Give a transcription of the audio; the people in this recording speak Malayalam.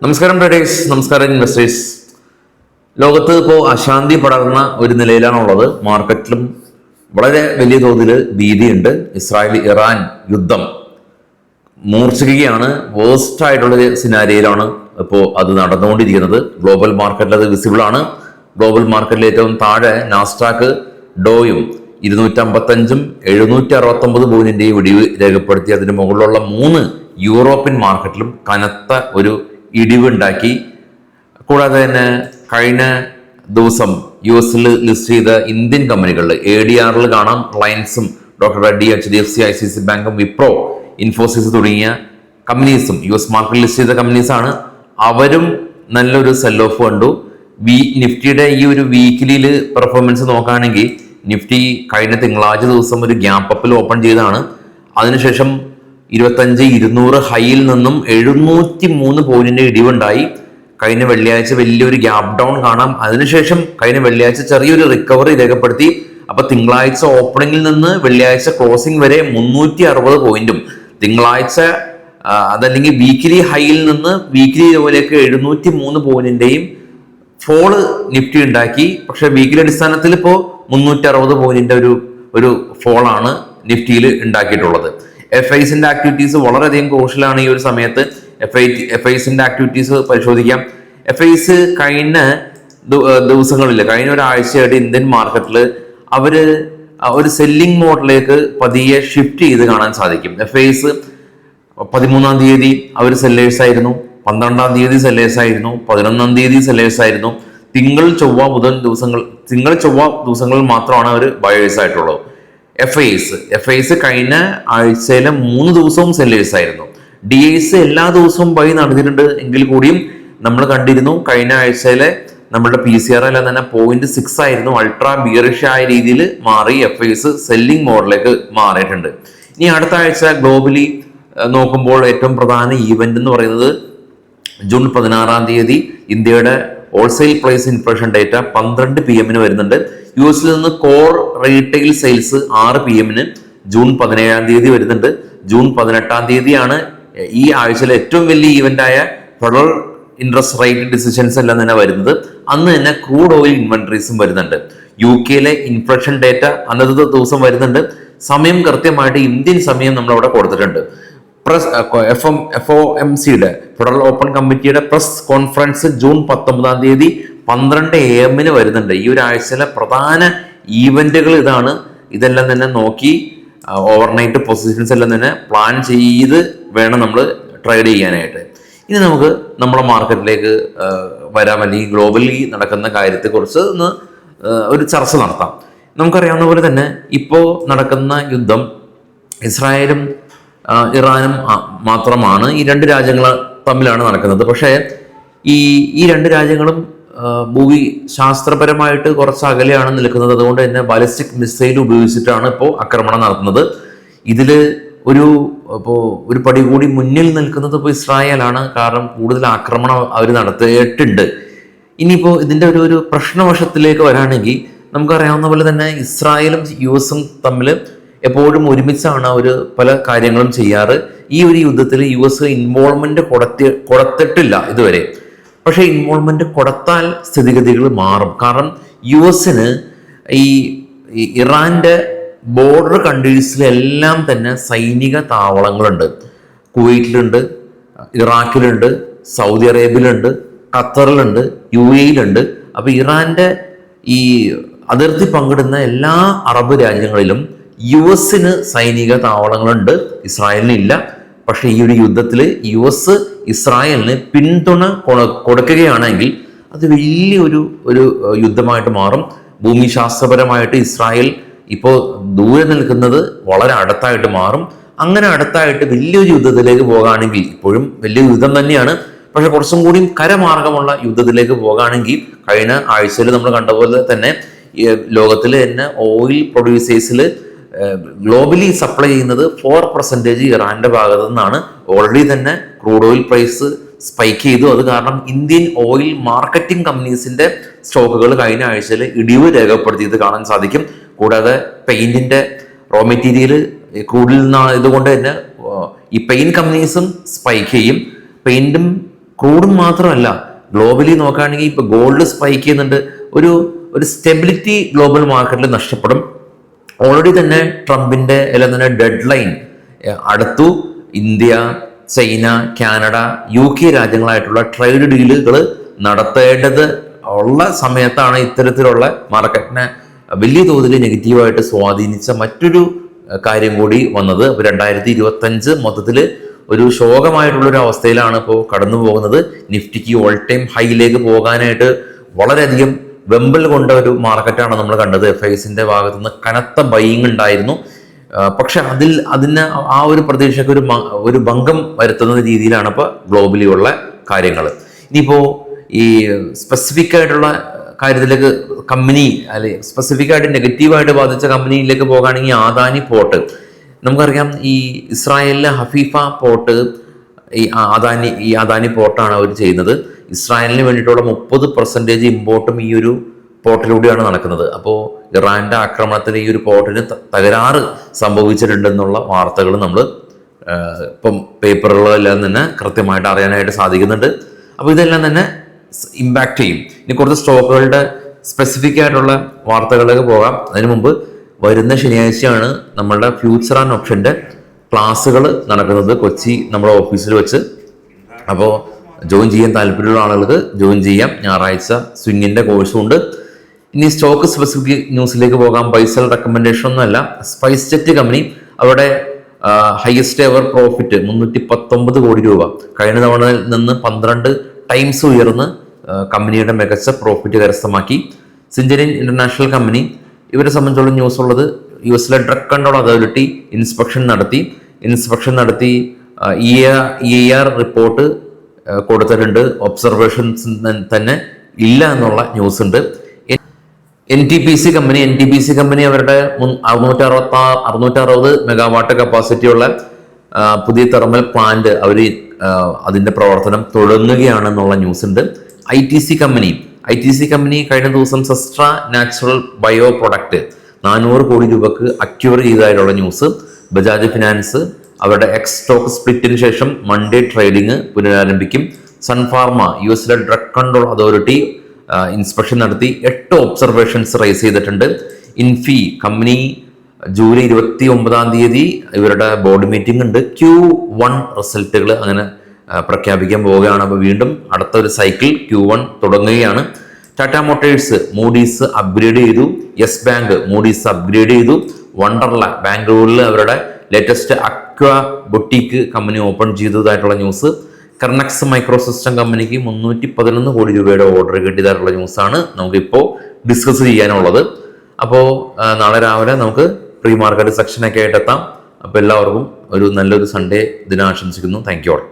നമസ്കാരം ട്രേഡേഴ്സ്, നമസ്കാരം ഇൻവെസ്റ്റേഴ്സ്. ലോകത്ത് ഇപ്പോൾ അശാന്തി പടർന്ന ഒരു നിലയിലാണുള്ളത്. മാർക്കറ്റിലും വളരെ വലിയ തോതിൽ ഭീതിയുണ്ട്. ഇസ്രായേൽ ഇറാൻ യുദ്ധം മൂർച്ഛിക്കുകയാണ്. വേഴ്സ്റ്റ് ആയിട്ടുള്ളൊരു സിനാരിയയിലാണ് ഇപ്പോൾ അത് നടന്നുകൊണ്ടിരിക്കുന്നത്. ഗ്ലോബൽ മാർക്കറ്റിൽ അത് വിസിബിൾ ആണ്. ഗ്ലോബൽ മാർക്കറ്റിൽ ഏറ്റവും താഴെ നാസ്ഡാക്ക് ഡോയും 255 769 പോയിന്റിന്റെയും ഇടിവ് രേഖപ്പെടുത്തി. അതിന് മുകളിലുള്ള 3 യൂറോപ്യൻ മാർക്കറ്റിലും കനത്ത ഒരു ഇടിവുണ്ടാക്കി. കൂടാതെ തന്നെ കഴിഞ്ഞ ദിവസം US ലിസ്റ്റ് ചെയ്ത ഇന്ത്യൻ കമ്പനികളിൽ ADR കാണാം. റിലയൻസും ഡോക്ടർ റെഡ്ഡി, HDFC, ICICI ബാങ്കും, വിപ്രോ, ഇൻഫോസിസ് തുടങ്ങിയ കമ്പനീസും US മാർക്കറ്റിൽ ലിസ്റ്റ് ചെയ്ത കമ്പനീസാണ്. അവരും നല്ലൊരു സെൽ ഓഫ് കണ്ടു. നിഫ്റ്റിയുടെ ഈ ഒരു വീക്കിലിയിൽ പെർഫോമൻസ് നോക്കുകയാണെങ്കിൽ നിഫ്റ്റി കഴിഞ്ഞ തിങ്കളാഴ്ച ദിവസം ഒരു ഗ്യാപ്പ് അപ്പിൽ ഓപ്പൺ ചെയ്താണ്. അതിനുശേഷം 25,200 ഹൈയിൽ നിന്നും 703 പോയിന്റിന്റെ ഇടിവുണ്ടായി. കഴിഞ്ഞ വെള്ളിയാഴ്ച വലിയൊരു ഗ്യാപ് ഡൗൺ കാണാം. അതിനുശേഷം കഴിഞ്ഞ വെള്ളിയാഴ്ച ചെറിയൊരു റിക്കവറി രേഖപ്പെടുത്തി. അപ്പൊ തിങ്കളാഴ്ച ഓപ്പണിംഗിൽ നിന്ന് വെള്ളിയാഴ്ച ക്ലോസിംഗ് വരെ 360 പോയിന്റും, തിങ്കളാഴ്ച അതല്ലെങ്കിൽ വീക്കിലി ഹൈയിൽ നിന്ന് വീക്കിലി ലെവലിലേക്ക് 703 പോയിന്റിന്റെയും ഫോള് നിഫ്റ്റി ഉണ്ടാക്കി. പക്ഷെ വീക്കിലി അടിസ്ഥാനത്തിൽ ഇപ്പോൾ 360 പോയിന്റിന്റെ ഒരു ഫോളാണ് നിഫ്റ്റിയിൽ ഉണ്ടാക്കിയിട്ടുള്ളത്. FIസിന്റെ ആക്ടിവിറ്റീസ് വളരെയധികം ക്രൂഷ്യലാണ് ഈ ഒരു സമയത്ത്. FIസിന്റെ ആക്ടിവിറ്റീസ് പരിശോധിക്കാം. FIസ് കഴിഞ്ഞ ദിവസങ്ങളിൽ, കഴിഞ്ഞ ഒരാഴ്ചയായിട്ട് ഇന്ത്യൻ മാർക്കറ്റിൽ അവര് ഒരു സെല്ലിംഗ് മോഡിലേക്ക് പതിയെ ഷിഫ്റ്റ് ചെയ്ത് കാണാൻ സാധിക്കും. FIസ് 13-ം തീയതി അവർ സെല്ലേഴ്സ് ആയിരുന്നു, 12-ം തീയതി സെല്ലേഴ്സ് ആയിരുന്നു, 11-ം തീയതി സെല്ലേഴ്സ് ആയിരുന്നു. തിങ്കൾ ചൊവ്വ ദിവസങ്ങളിൽ മാത്രമാണ് അവർ ബയേഴ്സ് ആയിട്ടുള്ളത്. FIസ് കഴിഞ്ഞ ആഴ്ചയിലെ 3 ദിവസവും സെല്ലേഴ്സ് ആയിരുന്നു. DIs എല്ലാ ദിവസവും ബൈ നടന്നിട്ടുണ്ട് എങ്കിൽ കൂടിയും നമ്മൾ കണ്ടിരുന്നു കഴിഞ്ഞ ആഴ്ചയിലെ നമ്മുടെ PCR എല്ലാം തന്നെ 0.6 ആയിരുന്നു. അൾട്രാ ബിയറിഷ് ആയ രീതിയിൽ മാറി FIs സെല്ലിംഗ് മോഡിലേക്ക് മാറിയിട്ടുണ്ട്. ഇനി അടുത്ത ആഴ്ച ഗ്ലോബലി നോക്കുമ്പോൾ ഏറ്റവും പ്രധാന ഈവന്റ് എന്ന് പറയുന്നത് ജൂൺ 16-ം തീയതി ഇന്ത്യയുടെ wholesale price inflation data 12 PM വരുന്നുണ്ട്. US നിന്ന് core retail sales 6 PM June 17-ം തീയതി വരുന്നുണ്ട്. ജൂൺ 18-ം തീയതിയാണ് ഈ ആഴ്ചയിലെ ഏറ്റവും വലിയ ഈവന്റ് ആയ ഫെഡറൽ ഇൻട്രസ്റ്റ് റേറ്റ് ഡിസിഷൻസ് എല്ലാം തന്നെ വരുന്നത്. അന്ന് തന്നെ ക്രൂഡ് ഓയിൽ ഇൻവെന്ററീസും വരുന്നുണ്ട്. UK ഇൻഫ്ലേഷൻ ഡേറ്റ അന്നത്തെ ദിവസം വരുന്നുണ്ട്. സമയം കൃത്യമായിട്ട് ഇന്ത്യൻ സമയം നമ്മൾ അവിടെ കൊടുത്തിട്ടുണ്ട്. FOMCയുടെ ഫെഡറൽ ഓപ്പൺ കമ്മിറ്റിയുടെ പ്രസ് കോൺഫറൻസ് ജൂൺ 19-ം തീയതി 12 AM വരുന്നുണ്ട്. ഈ ഒരു ആഴ്ചയിലെ പ്രധാന ഈവന്റുകൾ ഇതാണ്. ഇതെല്ലാം തന്നെ നോക്കി ഓവർനൈറ്റ് പൊസിഷൻസ് എല്ലാം തന്നെ പ്ലാൻ ചെയ്ത് വേണം നമ്മൾ ട്രേഡ് ചെയ്യാനായിട്ട്. ഇനി നമുക്ക് നമ്മുടെ മാർക്കറ്റിലേക്ക് വരാം, അല്ലെങ്കിൽ ഗ്ലോബലി നടക്കുന്ന കാര്യത്തെക്കുറിച്ച് ഒരു ചർച്ച നടത്താം. നമുക്കറിയാവുന്ന പോലെ തന്നെ ഇപ്പോൾ നടക്കുന്ന യുദ്ധം ഇസ്രായേലും ഇറാനും മാത്രമാണ്. ഈ 2 രാജ്യങ്ങൾ തമ്മിലാണ് നടക്കുന്നത്. പക്ഷേ ഈ 2 രാജ്യങ്ങളും ഭൂമി ശാസ്ത്രപരമായിട്ട് കുറച്ച് അകലെയാണ് നിൽക്കുന്നത്. അതുകൊണ്ട് തന്നെ ബാലിസ്റ്റിക് മിസൈൽ ഉപയോഗിച്ചിട്ടാണ് ഇപ്പോൾ ആക്രമണം നടത്തുന്നത്. ഇതിൽ ഒരു പടി കൂടി മുന്നിൽ നിൽക്കുന്നത് ഇപ്പോൾ ഇസ്രായേലാണ്. കാരണം കൂടുതൽ ആക്രമണം അവർ നടത്തിയിട്ടുണ്ട്. ഇനിയിപ്പോൾ ഇതിൻ്റെ ഒരു പ്രശ്നവശത്തിലേക്ക് വരാണെങ്കിൽ നമുക്കറിയാവുന്ന പോലെ തന്നെ ഇസ്രായേലും US തമ്മിൽ എപ്പോഴും ഒരുമിച്ചാണ് അവർ പല കാര്യങ്ങളും ചെയ്യാറ്. ഈ ഒരു യുദ്ധത്തിൽ US ഇൻവോൾവ്മെന്റ് കൊടുത്തിട്ടില്ല ഇതുവരെ. പക്ഷേ ഇൻവോൾവ്മെന്റ് കൊടുത്താൽ സ്ഥിതിഗതികൾ മാറും. കാരണം US ഈ ഇറാന്റെ ബോർഡർ കൺട്രീസിലെല്ലാം തന്നെ സൈനിക താവളങ്ങളുണ്ട്. കുവൈറ്റിലുണ്ട്, ഇറാഖിലുണ്ട്, സൗദി അറേബ്യയിലുണ്ട്, ഖത്തറിലുണ്ട്, UAEയിലുണ്ട്. അപ്പൊ ഇറാന്റെ ഈ അതിർത്തി പങ്കിടുന്ന എല്ലാ അറബ് രാജ്യങ്ങളിലും US സൈനിക താവളങ്ങളുണ്ട്, ഇസ്രായേലിന് ഇല്ല. പക്ഷെ ഈ ഒരു യുദ്ധത്തിൽ US ഇസ്രായേലിന് പിന്തുണ കൊടുക്കുകയാണെങ്കിൽ അത് വലിയൊരു യുദ്ധമായിട്ട് മാറും. ഭൂമിശാസ്ത്രപരമായിട്ട് ഇസ്രായേൽ ഇപ്പോൾ ദൂരെ നിൽക്കുന്നത് വളരെ അടുത്തായിട്ട് മാറും. അങ്ങനെ അടുത്തായിട്ട് വലിയൊരു യുദ്ധത്തിലേക്ക് പോകുകയാണെങ്കിൽ, ഇപ്പോഴും വലിയ യുദ്ധം തന്നെയാണ്, പക്ഷെ കുറച്ചും കൂടി കരമാർഗമുള്ള യുദ്ധത്തിലേക്ക് പോകുകയാണെങ്കിൽ കഴിഞ്ഞ ആഴ്ചയിൽ നമ്മൾ കണ്ടപോലെ തന്നെ ലോകത്തിൽ തന്നെ ഓയിൽ പ്രൊഡ്യൂസേഴ്സിൽ ഗ്ലോബലി സപ്ലൈ ചെയ്യുന്നത് 4% ഇറാന്റെ ഭാഗത്തു നിന്നാണ്. ഓൾറെഡി തന്നെ ക്രൂഡ് ഓയിൽ പ്രൈസ് സ്പൈക്ക് ചെയ്തു. അത് കാരണം ഇന്ത്യൻ ഓയിൽ മാർക്കറ്റിംഗ് കമ്പനീസിന്റെ സ്റ്റോക്കുകൾ കഴിഞ്ഞ ആഴ്ചയിൽ ഇടിവ് രേഖപ്പെടുത്തിയത് കാണാൻ സാധിക്കും. കൂടാതെ പെയിന്റിന്റെ റോ മെറ്റീരിയൽ ക്രൂഡിൽ നിന്നാണ്. ഇതുകൊണ്ട് തന്നെ ഈ പെയിന്റ് കമ്പനീസും സ്പൈക്ക് ചെയ്യും. പെയിന്റും ക്രൂഡും മാത്രമല്ല, ഗ്ലോബലി നോക്കുകയാണെങ്കിൽ ഇപ്പൊ ഗോൾഡ് സ്പൈക്ക് ചെയ്യുന്നുണ്ട്. ഒരു ഒരു സ്റ്റെബിലിറ്റി ഗ്ലോബൽ മാർക്കറ്റിൽ നഷ്ടപ്പെടും. ഓൾറെഡി തന്നെ ട്രംപിന്റെ എല്ലാം തന്നെ ഡെഡ് ലൈൻ അടുത്തു. ഇന്ത്യ, ചൈന, കാനഡ, UK രാജ്യങ്ങളായിട്ടുള്ള ട്രേഡ് ഡീലുകൾ നടത്തേണ്ടത് ഉള്ള സമയത്താണ് ഇത്തരത്തിലുള്ള മാർക്കറ്റിനെ വലിയ തോതിൽ നെഗറ്റീവായിട്ട് സ്വാധീനിച്ച മറ്റൊരു കാര്യം കൂടി വന്നത്. 2025 മൊത്തത്തിൽ ഒരു ശോകമായിട്ടുള്ളൊരു അവസ്ഥയിലാണ് ഇപ്പോൾ കടന്നു പോകുന്നത്. നിഫ്റ്റിക്ക് ഓൾ ടൈം ഹൈയിലേക്ക് പോകാനായിട്ട് വളരെയധികം വെമ്പൽ കൊണ്ട ഒരു മാർക്കറ്റാണ് നമ്മൾ കണ്ടത്. FISന്റെ ഭാഗത്തു നിന്ന് കനത്ത ബൈയിങ് ഉണ്ടായിരുന്നു. പക്ഷെ അതിന് ആ ഒരു പ്രതീക്ഷയ്ക്ക് ഒരു ഭംഗം വരുത്തുന്ന രീതിയിലാണ് ഇപ്പോൾ ഗ്ലോബലി ഉള്ള കാര്യങ്ങൾ. ഇനിയിപ്പോൾ ഈ സ്പെസിഫിക് ആയിട്ടുള്ള കാര്യത്തിലേക്ക് കമ്പനി അല്ലെ സ്പെസിഫിക് ആയിട്ട് നെഗറ്റീവായിട്ട് ബാധിച്ച കമ്പനിയിലേക്ക് പോകുകയാണെങ്കിൽ അദാനി പോർട്ട്. നമുക്കറിയാം, ഈ ഇസ്രായേലിലെ ഹഫീഫ പോർട്ട് ഈ അദാനി പോർട്ടാണ് അവർ ചെയ്യുന്നത്. ഇസ്രായേലിന് വേണ്ടിയിട്ടുള്ള 30% ഇമ്പോർട്ടും ഈ ഒരു പോർട്ടിലൂടെയാണ് നടക്കുന്നത്. അപ്പോൾ ഇറാന്റെ ആക്രമണത്തിൽ ഈ ഒരു പോർട്ടിന് തകരാറ് സംഭവിച്ചിട്ടുണ്ടെന്നുള്ള വാർത്തകൾ നമ്മൾ ഇപ്പം പേപ്പറുകളെല്ലാം തന്നെ കൃത്യമായിട്ട് അറിയാനായിട്ട് സാധിക്കുന്നുണ്ട്. അപ്പോൾ ഇതെല്ലാം തന്നെ ഇമ്പാക്റ്റ് ചെയ്യും. ഇനി കുറച്ച് സ്റ്റോക്കുകളുടെ സ്പെസിഫിക് ആയിട്ടുള്ള വാർത്തകളിലേക്ക് പോകാം. അതിനു മുമ്പ് വരുന്ന ശനിയാഴ്ചയാണ് നമ്മളുടെ ഫ്യൂച്ചർ ആൻഡ് ഓപ്ഷന്റെ ക്ലാസ്സുകൾ നടക്കുന്നത് കൊച്ചി നമ്മുടെ ഓഫീസിൽ വെച്ച്. അപ്പോൾ ജോയിൻ ചെയ്യാൻ താല്പര്യമുള്ള ആളുകൾക്ക് ജോയിൻ ചെയ്യാം. ഞായറാഴ്ച സ്വിങ്ങിന്റെ കോഴ്സും ഉണ്ട്. ഇനി സ്റ്റോക്ക് സ്പെസിഫിക് ന്യൂസിലേക്ക് പോകാം. ബൈസൽ റെക്കമെൻഡേഷൻ ഒന്നുമല്ല. സ്പൈസ് ജെറ്റ് കമ്പനി അവിടെ ഹയസ്റ്റ് എവർ പ്രോഫിറ്റ് 319 കോടി രൂപ കഴിഞ്ഞ തവണയിൽ നിന്ന് 12 ടൈംസ് ഉയർന്ന് കമ്പനിയുടെ മികച്ച പ്രോഫിറ്റ് കരസ്ഥമാക്കി. സിഞ്ചരിൻ ഇന്റർനാഷണൽ കമ്പനി, ഇവരെ സംബന്ധിച്ചുള്ള ന്യൂസ് ഉള്ളത് US drug control authority inspection നടത്തി EIR റിപ്പോർട്ട് കൊടുത്തിട്ടുണ്ട്. ഒബ്സർവേഷൻസ് തന്നെ ഇല്ല എന്നുള്ള ന്യൂസ് ഉണ്ട്. NTPC കമ്പനി അവരുടെ 660 മെഗാവാട്ട് കപ്പാസിറ്റി ഉള്ള പുതിയ തെർമൽ പ്ലാന്റ് അതിന്റെ പ്രവർത്തനം തുടങ്ങുകയാണെന്നുള്ള ന്യൂസ് ഉണ്ട്. ITC കമ്പനി കഴിഞ്ഞ ദിവസം സെസ്ട്ര നാച്ചുറൽ ബയോ പ്രൊഡക്റ്റ് 400 കോടി രൂപക്ക് അക്യൂർ ചെയ്തതായിട്ടുള്ള ന്യൂസ്. ബജാജ് ഫിനാൻസ് അവരുടെ എക്സ് സ്റ്റോക്ക് സ്പ്ലിറ്റിന് ശേഷം മൺഡേ ട്രേഡിംഗ് പുനരാരംഭിക്കും. Sun Pharma US drug control authority inspection നടത്തി 8 ഒബ്സർവേഷൻസ് റൈസ് ചെയ്തിട്ടുണ്ട്. ഇൻഫി കമ്പനി ജൂലൈ 29 ഇവരുടെ ബോർഡ് മീറ്റിംഗ് ഉണ്ട്. Q1 റിസൾട്ടുകൾ അങ്ങനെ പ്രഖ്യാപിക്കാൻ പോവുകയാണ്. അപ്പോൾ വീണ്ടും അടുത്തൊരു സൈക്കിൾ Q1 തുടങ്ങുകയാണ്. ടാറ്റ മോട്ടോഴ്സ് മൂഡീസ് അപ്ഗ്രേഡ് ചെയ്തു. യെസ് ബാങ്ക് മൂഡീസ് അപ്ഗ്രേഡ് ചെയ്തു. വണ്ടർല ബാംഗ്ലൂരിൽ അവരുടെ latest aqua boutique company open ചെയ്തതായിട്ടുള്ള ന്യൂസ്. കർണക്സ് മൈക്രോസിസ്റ്റം കമ്പനിക്ക് 311 കോടി രൂപയുടെ ഓർഡർ കിട്ടിയതായിട്ടുള്ള ന്യൂസാണ് നമുക്കിപ്പോൾ ഡിസ്കസ് ചെയ്യാനുള്ളത്. അപ്പോൾ നാളെ രാവിലെ നമുക്ക് പ്രീ മാർക്കറ്റ് സെക്ഷനൊക്കെ ആയിട്ട് എത്താം. അപ്പോൾ എല്ലാവർക്കും ഒരു നല്ലൊരു സൺഡേ ദിനം ആശംസിക്കുന്നു. Thank you all.